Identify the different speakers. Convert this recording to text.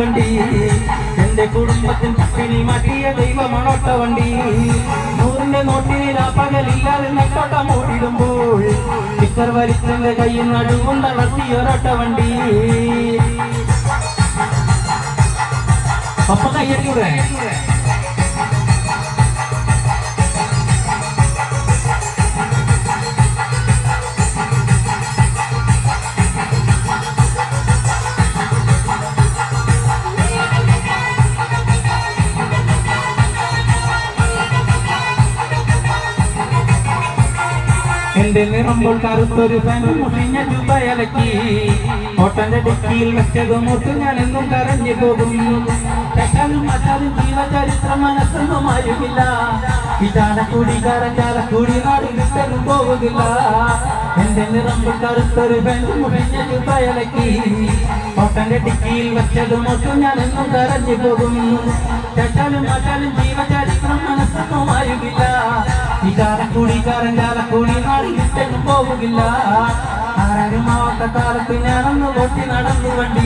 Speaker 1: വണ്ടി എന്റെ കുടുംബത്തിൽ പട്ടിണി മാറ്റിയ ദൈവമണോട്ട വണ്ടി 100ന്റെ നോട്ടിന് പകലില്ലാതെ നെട്ടോട്ടം ഓടിടുമ്പോൾ സ്റ്റിക്കർ വലിച്ചെന്റെ കയ്യിൽ നടുവും തളർത്തിയൊരൊട്ട വണ്ടി പപ്പ കയ്യടിക്കൂടെ എന്റെ നിറമ്പോൾ കറുത്തൊരു പാൻറ് മുഷിഞ്ഞ ചുബയലക്കി ഓട്ടന്റെ ഡിക്കിയിൽ വെച്ചതും ഓർത്ത് ഞാൻ എന്നും കരഞ്ഞു പോകും തെറ്റാലും മറ്റാലും ജീവചരിത്രം മനസ്സൊന്നും ആരുമില്ല ഇതാലക്കൂടി കരഞ്ഞാലക്കൂടി നാട് വിട്ടെന്നും പോവുകില്ല എന്റെ നിറമ്പോൾ കറുത്തൊരു പാൻറ് മുഷിഞ്ഞ ചുബയലക്കി ഓട്ടന്റെ ഡിക്കിയിൽ വെച്ചതും ഓർത്ത് ഞാൻ എന്നും കരഞ്ഞു പോകും തെറ്റാലും മറ്റാലും ജീവചരിത്രം മനസ്സൊന്നും ആരുമില്ല ഇതാലക്കൂടി കരഞ്ഞാലക്കൂടി നാട് വിട്ടെന്നും പോവുകില്ല ആരും ആവാത്ത കാലത്ത് ഞാനൊന്ന് ഓട്ടി നടന്നു വണ്ടി